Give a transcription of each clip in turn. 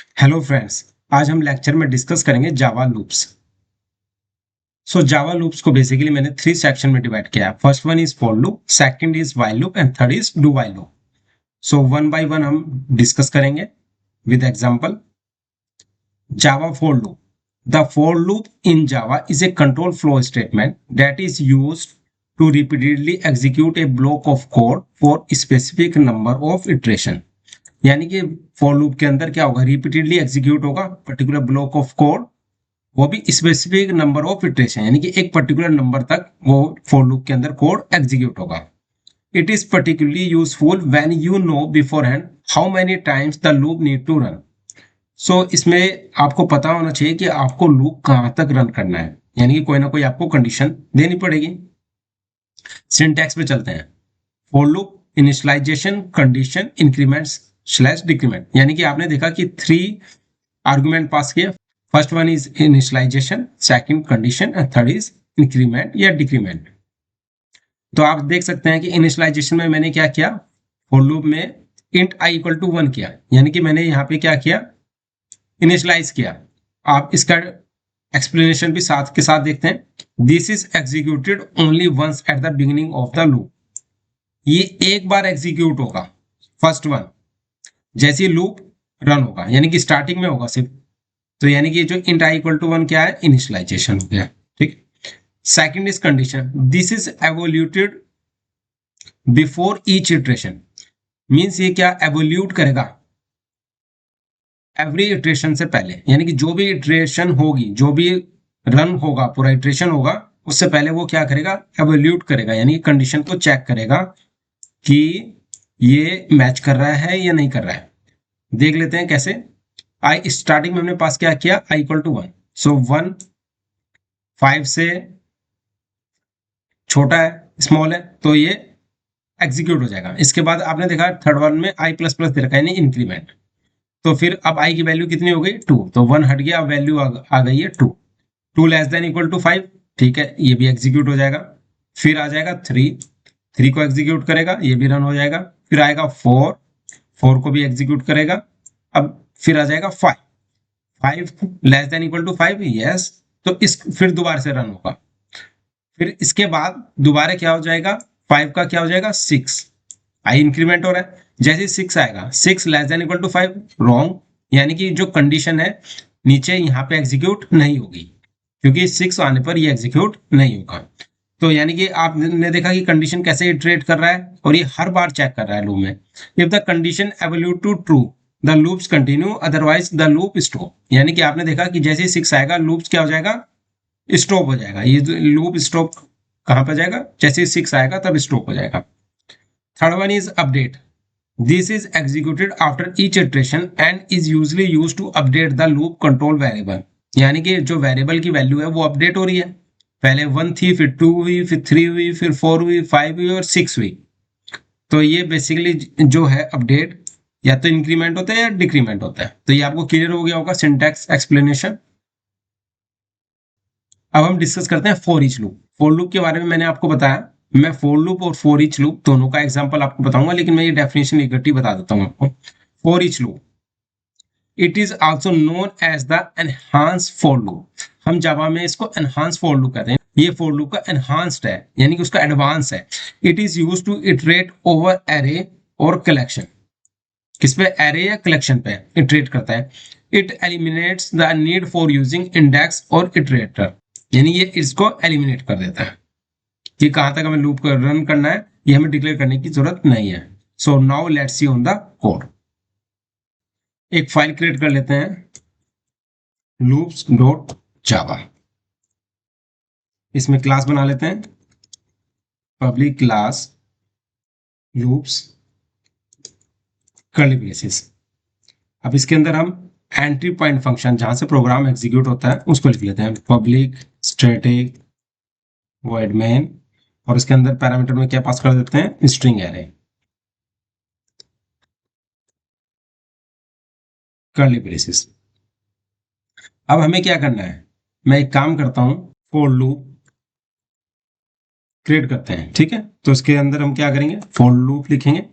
Hello friends, आज हम lecture में डिस्कस करेंगे जावा लूप्स। जावा लूप्स को बेसिकली मैंने 3 सेक्शन में डिवाइड किया है। First one is for loop, second is while loop and third is do while loop. One by one हम डिस्कस करेंगे with example. Java for loop. The for loop in Java is a control flow statement that is used to repeatedly execute a block of code for a specific number of iteration. यानी कि for loop के अंदर क्या होगा, repeatedly execute होगा particular block of code, वो भी specific number of iteration, यानी कि एक पर्टिकुलर नंबर तक वो for loop के अंदर कोड एग्जीक्यूट होगा. It is particularly useful when you know beforehand how many times the loop need to run. इसमें आपको पता होना चाहिए कि आपको लूप कहां तक रन करना है, यानी कि कोई ना कोई आपको कंडीशन देनी पड़ेगी. सिंटैक्स पे चलते हैं. For loop initialisation, condition, increments slash decrement. यानी कि आपने देखा कि 3 आर्गुमेंट पास किए. First one is initialisation, second condition and third is increment या डिक्रीमेंट. तो आप देख सकते हैं कि इनिशियलाइजेशन में मैंने क्या किया, फॉर लूप में इंट i इक्वल टू 1 किया, यानी कि मैंने यहाँ पे क्या किया, इनिशियलाइज किया. आप इसका एक्सप्लेनेशन भी साथ के साथ देखते हैं. This is executed only once at the beginning of the loop. ये एक बार एग्जीक्यूट होगा, फर्स्ट वन, जैसे लूप रन होगा, यानी कि स्टार्टिंग में होगा सिर्फ. तो यानी कि जो इंट i इक्वल टू 1 क्या है, इनिशियलाइजेशन हो गया. ठीक. Second is condition. This is evaluated before each iteration. Means ये क्या एवोल्यूट करेगा एवरी इटरेशन से पहले, यानी कि जो भी इटरेशन होगी, जो भी रन होगा, पूरा इटरेशन होगा, उससे पहले वो क्या करेगा, एवोल्यूट करेगा, यानी कंडीशन को चेक करेगा कि ये मैच कर रहा है या नहीं कर रहा है. देख लेते हैं कैसे. आई स्टार्टिंग में हमने पास क्या किया, i इक्वल टू 1. 1 5 से छोटा है, स्मॉल है, तो ये एग्जीक्यूट हो जाएगा. इसके बाद आपने देखा थर्ड वन में i प्लस प्लस दे रखा है, यानी इंक्रीमेंट. तो फिर अब i की वैल्यू कितनी हो गई, 2. तो 1 हट गया, वैल्यू आ गई है 2. 2 लेस देन इक्वल टू 5. ठीक है, ये भी एग्जीक्यूट हो जाएगा. फिर आ जाएगा 3 को एग्जीक्यूट करेगा, ये भी रन हो जाएगा. फिर आएगा 4 को भी एग्जीक्यूट करेगा. अब फिर आ जाएगा 5 less than equal to 5, yes. तो इस फिर दोबारा से रन होगा. फिर इसके बाद दोबारा क्या हो जाएगा, 5 का क्या हो जाएगा, 6. आई इंक्रीमेंट हो रहा है, जैसे 6 आएगा, 6 less than equal to 5, wrong, यानी कि जो कंडीशन है नीचे यहाँ पे एग्जीक्यूट नहीं होगी, क्योंकि 6 आने पर ये एग्जीक्यूट नहीं होगा. तो यानी कि आपने देखा कि कंडीशन कैसे इटरेट कर रहा है, और ये हर बार चेक कर रहा है लूप में. If the condition evaluate to true the loops continue, otherwise the loop stop. यानी कि आपने देखा कि जैसे 6 आएगा, लूप्स क्या हो जाएगा, स्टॉप हो जाएगा. ये लूप स्टॉप कहां पर जाएगा, जैसे 6 आएगा तब स्टॉप हो जाएगा. Third one is update. This is executed after each iteration and is usually used to update the loop control variable. यानी कि जो वेरिएबल की वैल्यू है वो अपडेट हो रही है. पहले 1 थी, फिर 2 हुई, फिर 3 हुई, फिर 4 हुई, 5 हुई और 6 हुई. तो ये बेसिकली जो है अपडेट या तो इंक्रीमेंट होता है या डिक्रीमेंट होता है. तो ये आपको क्लियर हो गया होगा सिंटैक्स एक्सप्लेनेशन. अब हम डिस्कस करते हैं for each loop. For loop के बारे में मैंने आपको बताया. मैं फॉर लूप और फॉर ईच लूप दोनों का एग्जांपल आपको बताऊंगा, लेकिन मैं ये डेफिनेशन इकट्ठी बता देता हूं आपको. For each loop, it is also known as the enhance for loop. हम जावा में इसको एनहांस फॉर लूप कहते हैं. ये फॉर लूप का एनहांस्ड है, यानी कि उसका एडवांस है. It is use to iterate over array और कलेक्शन. किस पे, एरे या कलेक्शन पे इटरेट करता है. It eliminates the need for using index और इटरेटर. यानी ये इसको एलिमिनेट कर देता है कि कहां तक हमें लूप को रन करना है, ये हमें डिक्लेयर करने की जरूरत नहीं है. So now let's see on the code. एक फाइल क्रिएट कर लेते हैं, loops.java. इसमें क्लास बना लेते हैं, public class loops curly braces. अब इसके अंदर हम एंट्री पॉइंट फंक्शन, जहां से प्रोग्राम एग्जीक्यूट होता है, उसको लिख लेते हैं, पब्लिक स्टैटिक void main, और इसके अंदर पैरामीटर में क्या पास कर देते हैं, स्ट्रिंग एरे कर्ली ब्रेसेस. अब हमें क्या करना है, मैं एक काम करता हूं, फॉर लूप क्रिएट करते हैं. ठीक है, तो इसके अंदर हम क्या करेंगे, फॉर लूप लिखेंगे.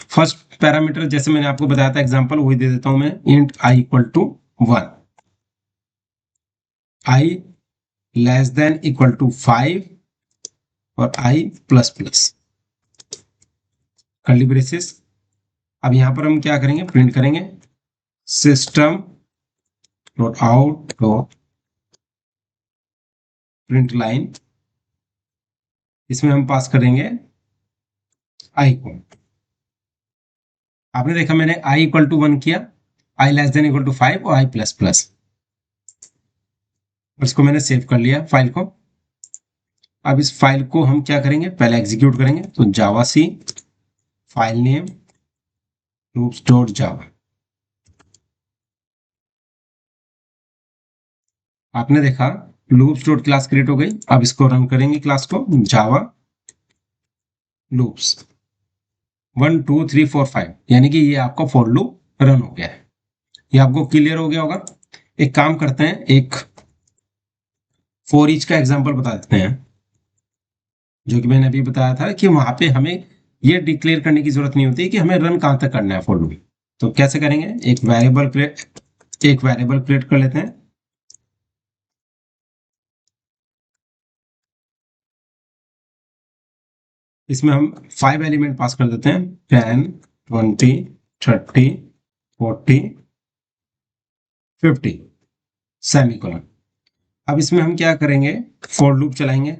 फर्स्ट पैरामीटर जैसे मैंने आपको बताया था एग्जांपल वही दे देता हूं मैं, int i equal to 1, i less than equal to 5 और i plus plus curly braces. अब यहां पर हम क्या करेंगे, प्रिंट करेंगे system dot out dot print line, इसमें हम पास करेंगे आई को। आपने देखा मैंने आई इक्वल टू 1 किया, आई लेस देन इक्वल टू 5 और आई प्लस प्लस, इसको मैंने सेव कर लिया फाइल को। अब इस फाइल को हम क्या करेंगे, पहले एग्जीक्यूट करेंगे, तो javac file name loops dot java. आपने देखा लूप्स डॉट क्लास क्रिएट हो गई। अब इसको रन करेंगे क्लास को, जावा लूप्स 1 2 3 4 5, यानी कि ये आपका फॉर लूप रन हो गया है। ये आपको क्लियर हो गया होगा। एक काम करते हैं, एक फॉर ईच का एग्जांपल बता देते हैं, जो कि मैंने अभी बताया था कि वहां पे हमें ये डिक्लेयर करने की जरूरत नहीं होती कि हमें रन कहां तक करना है फॉर लूप। तो कैसे करेंगे, एक वेरिएबल क्रिएट कर लेते हैं। इसमें हम 5 एलिमेंट पास कर देते हैं, 10 20 30 40 50 सेमीकोलन। अब इसमें हम क्या करेंगे, फॉर लूप चलाएंगे।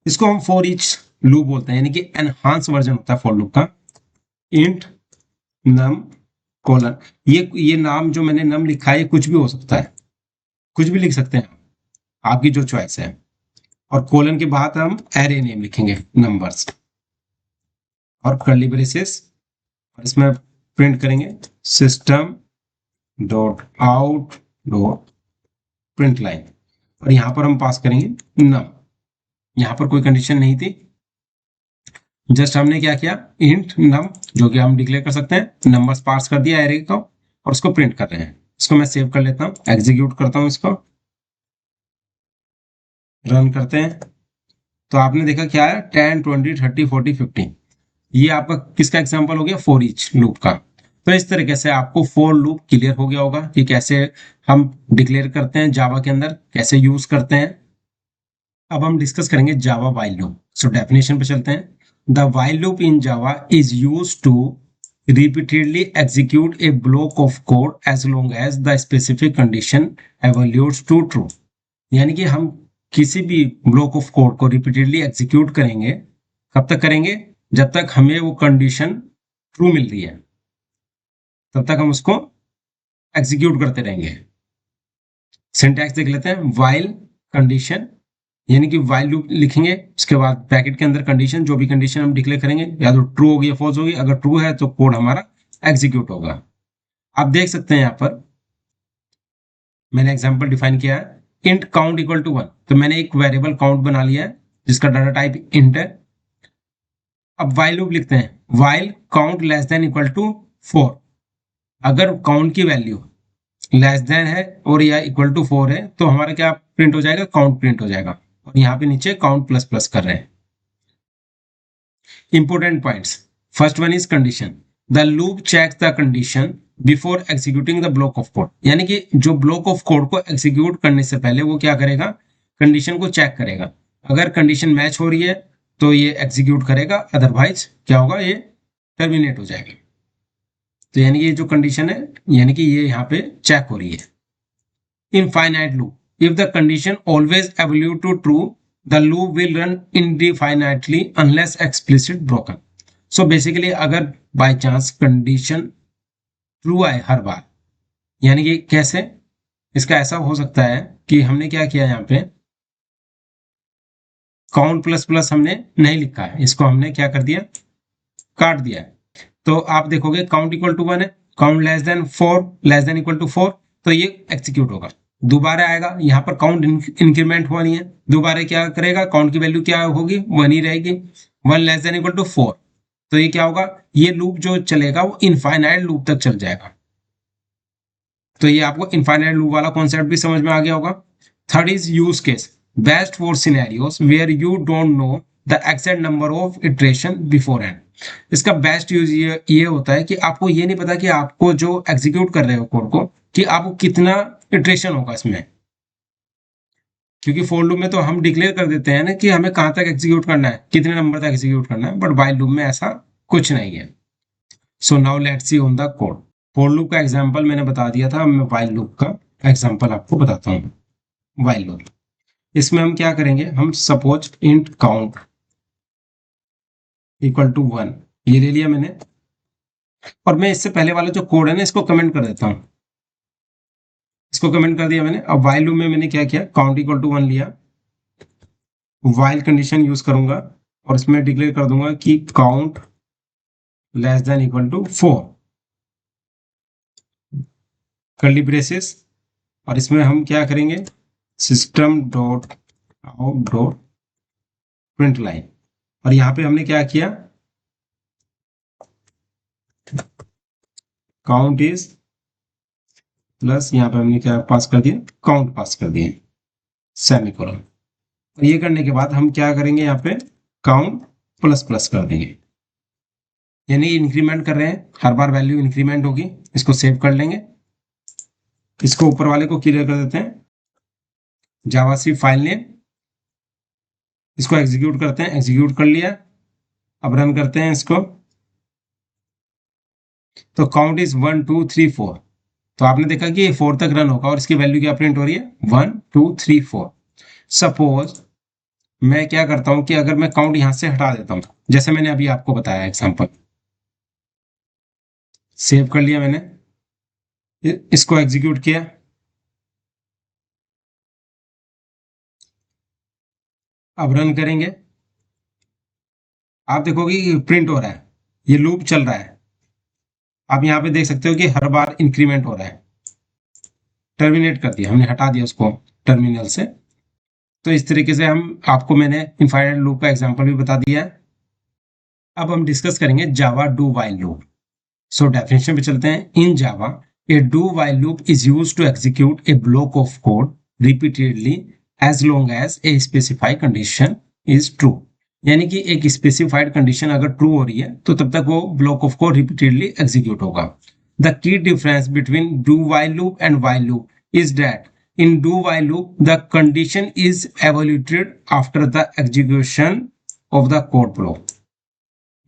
इसको हम फॉर ईच लूप बोलते हैं, यानी कि एनहांस वर्जन होता है फॉर लूप का। इंट नम कोलन, ये नाम जो मैंने नम लिखा है ये कुछ भी हो सकता है, कुछ भी लिख सकते हैं, आपकी जो चॉइस है। और कोलन के बाद हम एरे नेम लिखेंगे नंबर्स और कर्ली ब्रेसेस, और इसमें प्रिंट करेंगे system dot out dot print line, और यहां पर हम पास करेंगे नम। यहां पर कोई कंडीशन नहीं थी, जस्ट हमने क्या किया, इंट नम जो कि हम डिक्लेयर कर सकते हैं, नंबर्स पास कर दिया एरे को और उसको प्रिंट कर रहे हैं। इसको मैं सेव कर लेता हूं, एग्जीक्यूट करता हूं, इसको रन करते हैं। तो आपने देखा क्या है, 10 20 30 40 50, ये आपका किसका एग्जांपल हो गया, फॉर ईच लूप का। तो इस तरीके से आपको फॉर लूप क्लियर हो गया होगा कि कैसे हम डिक्लेयर करते हैं जावा के अंदर, कैसे यूज करते हैं। अब हम डिस्कस करेंगे Java while loop. So definition पे चलते हैं। The while loop in Java is used to repeatedly execute a block of code as long as the specific condition evaluates to true। यानी कि हम किसी भी ब्लॉक ऑफ कोड को repeatedly execute करेंगे, कब तक करेंगे, जब तक हमें वो कंडीशन ट्रू मिल रही है, तब तक हम उसको एग्जीक्यूट करते रहेंगे। सिंटैक्स देख लेते हैं, व्हाइल कंडीशन, यानी कि व्हाइल लूप लिखेंगे, उसके बाद ब्रैकेट के अंदर कंडीशन, जो भी कंडीशन हम डिक्लेयर करेंगे या तो ट्रू होगी या फॉल्स होगी। अगर ट्रू है तो कोड हमारा एग्जीक्यूट होगा। आप देख सकते हैं यहाँ पर मैंने एग्जांपल डिफाइन किया है, इंट काउंट इक्वल टू 1। तो मैंने एक वेरिएबल काउंट बना लिया है जिसका डाटा टाइप इंट है। अब व्हाइल लूप लिखते हैं, while count less than equal to 4। अगर काउंट की वैल्यू लेस देन है और या इक्वल टू 4 है तो हमारा क्या प्रिंट हो जाएगा, काउंट प्रिंट हो जाएगा। और यहाँ पे नीचे काउंट प्लस प्लस कर रहे हैं। Important points, first one is condition. The loop checks the condition before executing the block of code, यानी कि जो ब्लॉक ऑफ कोड को एग्जीक्यूट करने से पहले वो क्या करेगा, कंडीशन को चेक करेगा। अगर कंडीशन मैच हो रही है तो ये एग्जीक्यूट करेगा, अदरवाइज क्या होगा, ये टर्मिनेट हो जाएगा। तो यानी कि ये जो कंडीशन है, यानी कि ये यहाँ पे चेक हो रही है। Infinite loop, if the condition always evaluate to true, the loop will run indefinitely unless explicit broken। so basically अगर by chance condition true आए हर बार, यानी कि कैसे, इसका ऐसा हो सकता है कि हमने क्या किया, यहाँ पे काउंट प्लस प्लस हमने नहीं लिखा है, इसको हमने क्या कर दिया, काट दिया। तो आप देखोगे काउंट इक्वल टू 1 है, count less than 4 less than equal to 4, तो ये एग्जीक्यूट होगा। दोबारा आएगा, यहाँ पर काउंट इंक्रीमेंट हुआ नहीं है, दोबारा क्या करेगा, काउंट की वैल्यू क्या होगी, 1 ही रहेगी, 1 लेस देन इक्वल टू 4। तो ये क्या होगा, ये लूप जो चलेगा वो इनफाइनाइट लूप तक चल जाएगा। तो ये आपको इनफाइनाइट लूप वाला कॉन्सेप्ट भी समझ में आ गया होगा। Third is use case, best for scenarios where you don't know the exact number of iteration before end. इसका बेस्ट यूज ये होता है कि आपको ये नहीं पता कि आपको जो एग्जीक्यूट कर रहे हो कोड को कि आपको कितना इटरेशन होगा इसमें, क्योंकि फॉर लूप में तो हम डिक्लेयर कर देते हैं ना कि हमें कहाँ तक एग्जीक्यूट करना है, कितने नंबर तक एग्जीक्यूट करना है, बट व्हाइल लूप में ऐसा कुछ नहीं है। So now let's see on the code. For loop का एग्जांपल मैंने बता दिया था, मैं व्हाइल लूप का एग्जांपल आपको बताता हूँ। व्हाइल लूप, इसमें हम क्या करेंगे, हम suppose int count equal to 1 ये ले लिया मैंने, और मैं इससे पहले वाला जो कोड है ना इसको कमेंट कर देता हूँ। इसको कमेंट कर दिया मैंने। अब व्हाइल लूप में मैंने क्या किया, काउंट इक्वल टू 1 लिया, व्हाइल कंडीशन यूज करूंगा और इसमें डिक्लेयर कर दूंगा कि count less than equal to 4 curly braces, और इसमें हम क्या करेंगे, system dot out dot print line, और यहाँ पे हमने क्या किया, काउंट इज प्लस, यहाँ पे हमने क्या पास कर दिया, काउंट पास कर दिए, सेमीकोलन। और ये करने के बाद हम क्या करेंगे, यहाँ पे काउंट प्लस प्लस कर देंगे, यानी इंक्रीमेंट कर रहे हैं, हर बार वैल्यू इंक्रीमेंट होगी। इसको सेव कर लेंगे, इसको ऊपर वाले को क्लियर कर देते हैं, जावासी फाइल नेम, इसको एग्जीक्यूट करते हैं, एग्जीक्यूट कर लिया। अब रन करते हैं इसको, तो काउंट इज 1 2 3 4, तो आपने देखा कि 4 तक रन होगा और इसकी वैल्यू क्या प्रिंट हो रही है, 1 2 3 4। सपोज मैं क्या करता हूं कि अगर मैं काउंट यहां से हटा देता हूं, जैसे मैंने अभी आपको बताया एग्जांपल, सेव कर लिया मैंने, इसको एग्जीक्यूट किया, अब रन करेंगे, आप देखोगे कि प्रिंट हो रहा है, ये लूप चल रहा है। आप यहाँ पे देख सकते हो कि हर बार इंक्रीमेंट हो रहा है। टर्मिनेट कर दिया हमने, हटा दिया उसको टर्मिनल से। तो इस तरीके से हम आपको मैंने इनफाइनाइट लूप का एग्जांपल भी बता दिया है। अब हम डिस्कस करेंगे Java do while loop. So definition पे चलते हैं। In Java a do while loop is used to execute a block of code repeatedly as long as a specified condition is true, यानी कि एक स्पेसिफाइड कंडीशन अगर true हो रही है तो तब तक वो block of code repeatedly execute होगा। The key difference between do while loop and while loop is that in do while loop the condition is evaluated after the execution of the code block,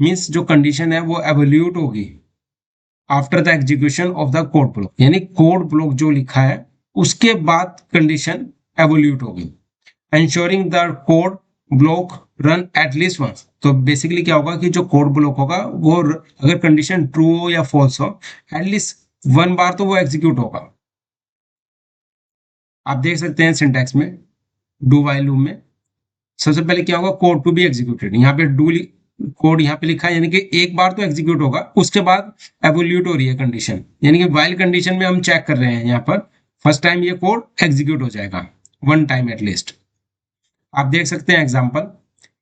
means जो condition है वो evaluate होगी after the execution of the code block, यानी code block जो लिखा है उसके बाद कंडीशन evaluate होगी। ensuring the code block run at least once, तो बेसिकली क्या होगा कि जो कोड ब्लॉक होगा वो अगर कंडीशन ट्रू हो या फॉल्स हो, एटलीस्ट 1 बार तो वो एग्जीक्यूट होगा। आप देख सकते हैं सिंटैक्स में डू वाइल लूप में सबसे पहले क्या होगा, कोड टू बी एग्जीक्यूटेड, यहाँ पे डू कोड यहाँ पे लिखा है, यानी कि एक बार तो एग्जीक्यूट होगा, उसके बाद एवोल्यूट हो रही है कंडीशन, यानी कि वाइल कंडीशन में हम चेक कर रहे हैं, यहाँ पर फर्स्ट टाइम ये कोड एग्जीक्यूट हो जाएगा, 1 टाइम एटलीस्ट। आप देख सकते हैं example,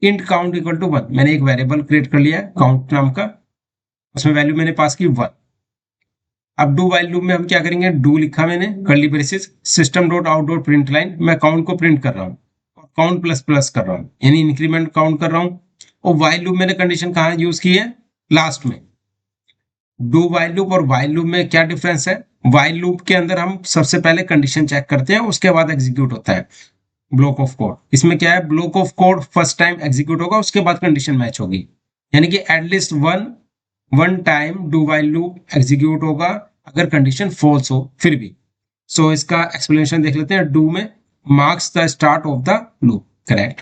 int count equal to 1, मैंने एक वेरिएबल क्रिएट कर लिया है काउंट नाम का, उसमें वैल्यू मैंने पास की 1। अब डू वाइल लूप में हम क्या करेंगे, डू लिखा मैंने curly braces, system dot out dot print line, मैं काउंट को प्रिंट कर रहा हूँ, काउंट प्लस प्लस कर रहा हूँ, यानी इंक्रीमेंट काउंट कर रहा हूँ। और वाइल लूप मैंने कंडीशन कहाँ यूज की है, लास्ट में। डू वाइल लूप और वाइल लूप में क्या डिफरेंस है, वाइल लूप के अंदर हम सबसे पहले कंडीशन चेक करते हैं, उसके बाद एग्जीक्यूट होता है ब्लॉक ऑफ कोड। इसमें क्या है, block of code first time execute होगा, उसके बाद कंडीशन मैच होगी, यानी कि at least one time do while loop execute होगा अगर कंडीशन फॉल्स हो फिर भी। सो इसका एक्सप्लेनेशन देख लेते हैं। डू में marks the start of the loop, correct.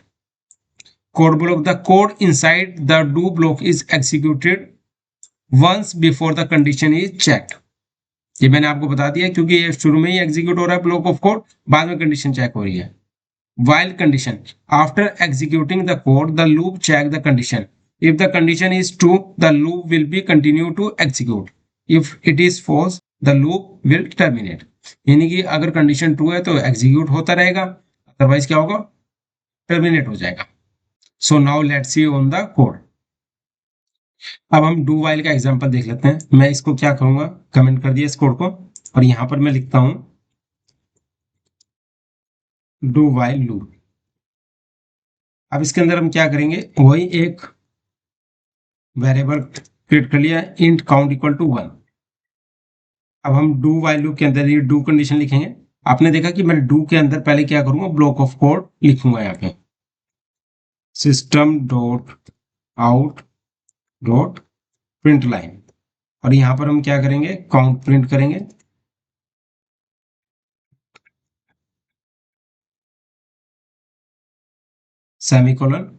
Code block, the code inside the do block is executed once before the condition is checked. ये मैंने आपको बता दिया क्योंकि ये शुरू में ही एग्जीक्यूट हो रहा है ब्लॉक ऑफ कोड, बाद में कंडीशन चेक हो रही है। while condition, after executing the code the loop check the condition, if the condition is true the loop will be continue to execute, if it is false the loop will terminate, यानी कि अगर condition true है तो execute होता रहेगा, otherwise क्या होगा, terminate हो जाएगा। So now let's see on the code. अब हम डू वाइल का एग्जांपल देख लेते हैं। मैं इसको क्या करूंगा, कमेंट कर दिया इस कोड को, और यहां पर मैं लिखता हूं डू वाइल लूप। अब इसके अंदर हम क्या करेंगे, वही एक वेरिएबल क्रिएट कर लिया, इंट काउंट इक्वल टू 1। अब हम डू वाइल लूप के अंदर ये डू कंडीशन लिखेंगे। आपने देखा कि मैं डू के अंदर पहले क्या करूंगा, ब्लॉक ऑफ कोड लिखूंगा यहाँ पे, system dot out dot print line, और यहाँ पर हम क्या करेंगे, काउंट प्रिंट करेंगे। सेमीकोलन,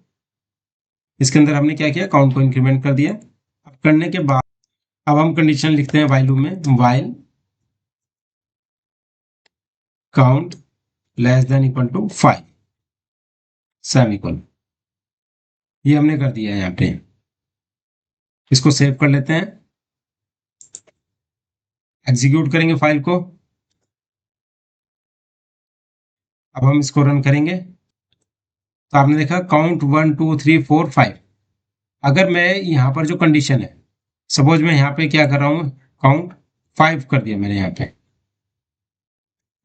इसके अंदर हमने क्या किया, काउंट को इंक्रीमेंट कर दिया। अब करने के बाद अब हम कंडीशन लिखते हैं वाइल लूप में, while count less than equal to 5 semicolon. ये हमने कर दिया है यहाँ पे। इसको सेव कर लेते हैं, एग्जीक्यूट करेंगे फाइल को। अब हम इसको रन करेंगे तो आपने देखा काउंट 1 2 3 4 5। अगर मैं यहाँ पर जो कंडीशन है, सपोज मैं यहाँ पे क्या कर रहा हूँ, काउंट 5 कर दिया मैंने यहाँ पे,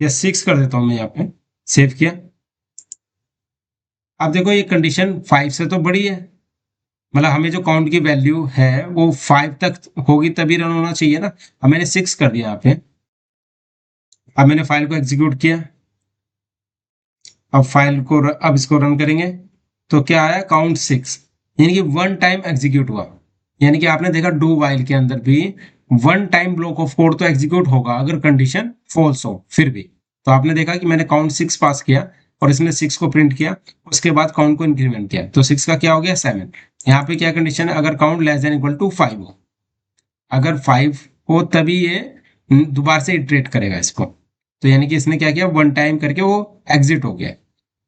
या 6 कर देता हूँ मैं यहाँ पे, सेव किया। अब देखो ये कंडीशन 5 से तो बड़ी है, मतलब हमें जो काउंट की वैल्यू है वो 5 तक होगी तभी रन होना चाहिए ना। अब मैंने 6 कर दिया यहाँ पे। अब मैंने फाइल को एग्जीक्यूट किया, अब इसको रन करेंगे तो क्या आया, काउंट 6, यानी कि 1 टाइम एग्जीक्यूट हुआ। यानी कि आपने देखा डू वाइल के अंदर भी 1 टाइम ब्लॉक ऑफ कोड तो एग्जीक्यूट होगा अगर कंडीशन फॉल्स हो फिर भी। तो आपने देखा कि मैंने काउंट 6 पास किया और इसने 6 को प्रिंट किया, उसके बाद काउंट को इंक्रीमेंट किया, तो 6 का क्या हो गया, 7। यहाँ पे क्या कंडीशन है, अगर count less than equal to 5 हो, अगर 5 हो तभी ये दोबारा से इटरेट करेगा इसको। तो यानी कि इसने क्या किया, 1 टाइम करके वो एग्जिट हो गया।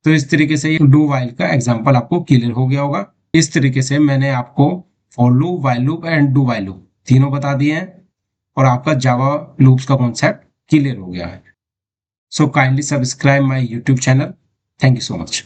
तो इस तरीके से ये डू वाइल का एग्जांपल आपको क्लियर हो गया होगा। इस तरीके से मैंने आपको for loop, while loop and do while loop तीनों बता दिए हैं और आपका जावा लूप्स का कॉन्सेप्ट क्लियर हो गया है। So kindly subscribe my YouTube channel. Thank you so much.